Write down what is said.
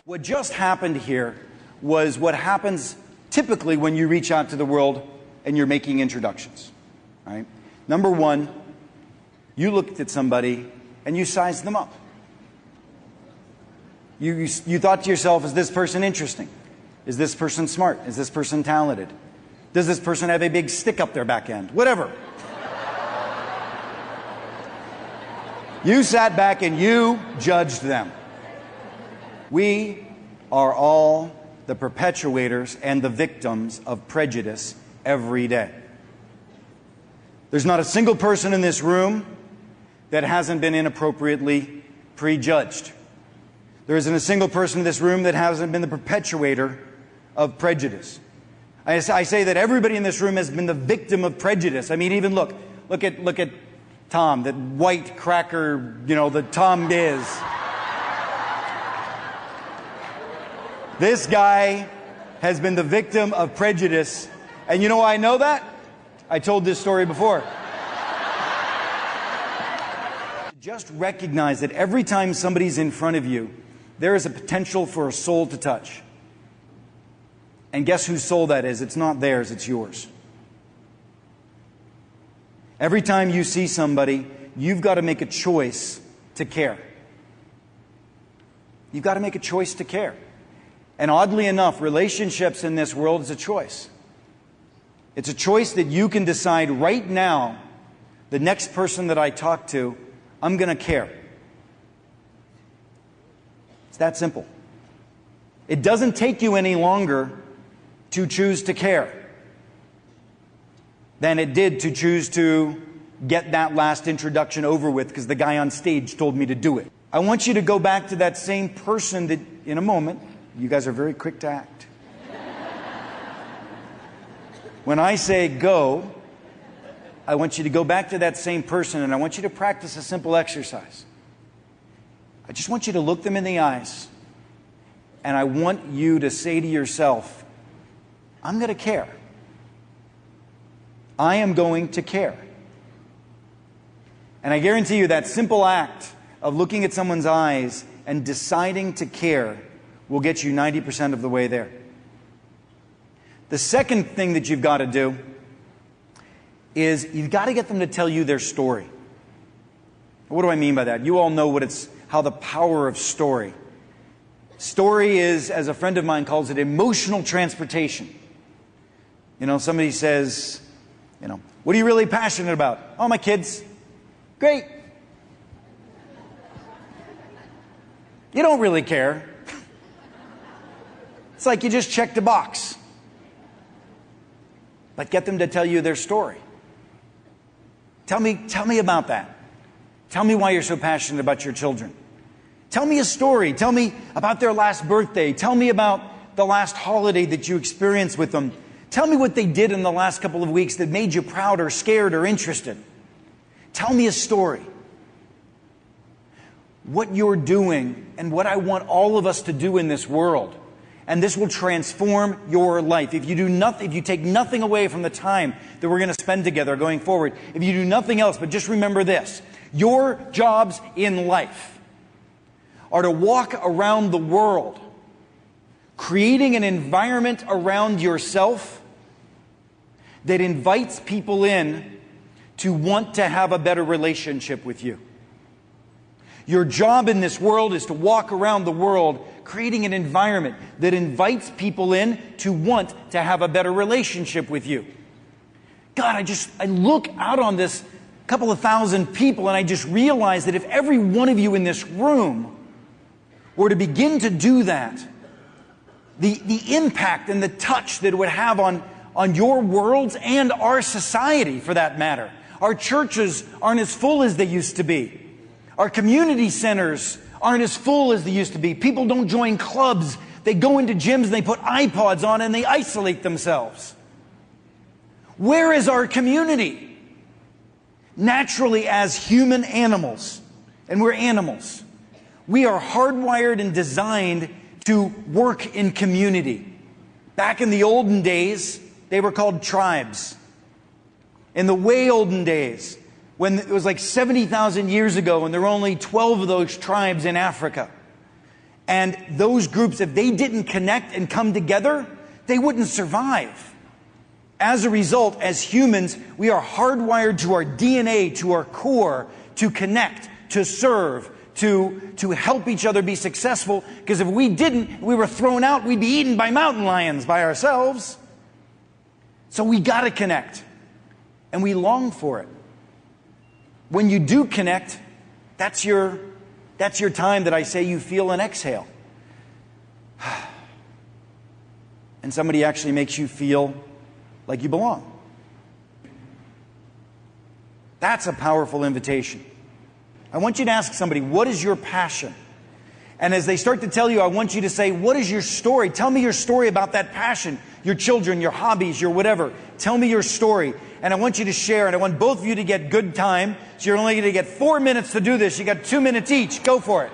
What just happened here was what happens typically when you reach out to the world and you're making introductions. Right? Number one, you looked at somebody and you sized them up. You thought to yourself, is this person interesting? Is this person smart? Is this person talented? Does this person have a big stick up their back end? Whatever. You sat back and you judged them. We are all the perpetuators and the victims of prejudice every day. There's not a single person in this room that hasn't been inappropriately prejudged. There isn't a single person in this room that hasn't been the perpetuator of prejudice. I say that everybody in this room has been the victim of prejudice. I mean, even look at Tom, that white cracker, the Tom Biz. This guy has been the victim of prejudice. And you know why I know that? I told this story before. Just recognize that every time somebody's in front of you, there is a potential for a soul to touch. And guess whose soul that is? It's not theirs, it's yours. Every time you see somebody, you've got to make a choice to care. You've got to make a choice to care. And oddly enough, relationships in this world is a choice. It's a choice that you can decide right now, the next person that I talk to, I'm going to care. It's that simple. It doesn't take you any longer to choose to care than it did to choose to get that last introduction over with because the guy on stage told me to do it. I want you to go back to that same person that, in a moment, you guys are very quick to act. When I say go, I want you to go back to that same person and I want you to practice a simple exercise. I just want you to look them in the eyes and I want you to say to yourself, I'm going to care. I am going to care. And I guarantee you that simple act of looking at someone's eyes and deciding to care will get you 90% of the way there. The second thing that you've got to do is you've got to get them to tell you their story. What do I mean by that? You all know how the power of story. Story is, as a friend of mine calls it, emotional transportation. Somebody says, what are you really passionate about? Oh, my kids. Great. You don't really care. It's like you just checked a box. But get them to tell you their story. Tell me about that. Tell me why you're so passionate about your children. Tell me a story. Tell me about their last birthday. Tell me about the last holiday that you experienced with them. Tell me what they did in the last couple of weeks that made you proud or scared or interested. Tell me a story. What you're doing and what I want all of us to do in this world, and this will transform your life. If you take nothing away from the time that we're going to spend together going forward, if you do nothing else, but just remember this, your jobs in life are to walk around the world, creating an environment around yourself that invites people in to want to have a better relationship with you. Your job in this world is to walk around the world creating an environment that invites people in to want to have a better relationship with you. God, I look out on this couple of thousand people and I just realize that if every one of you in this room were to begin to do that, the impact and the touch that it would have on your worlds and our society for that matter. Our churches aren't as full as they used to be. Our community centers aren't as full as they used to be. People don't join clubs. They go into gyms and they put iPods on and they isolate themselves. Where is our community? Naturally, as human animals, and we're animals, we are hardwired and designed to work in community. Back in the olden days, they were called tribes. In the way olden days, when it was like 70,000 years ago and there were only 12 of those tribes in Africa. And those groups, if they didn't connect and come together, they wouldn't survive. As a result, as humans, we are hardwired to our DNA, to our core, to connect, to serve, to help each other be successful. Because if we didn't, we were thrown out, we'd be eaten by mountain lions by ourselves. So we got to connect. And we long for it. When you do connect, that's your time that I say you feel an exhale. And somebody actually makes you feel like you belong. That's a powerful invitation. I want you to ask somebody, what is your passion? And as they start to tell you, I want you to say, what is your story? Tell me your story about that passion. Your children, your hobbies, your whatever. Tell me your story. And I want you to share, and I want both of you to get good time. So you're only going to get 4 minutes to do this. You got 2 minutes each. Go for it.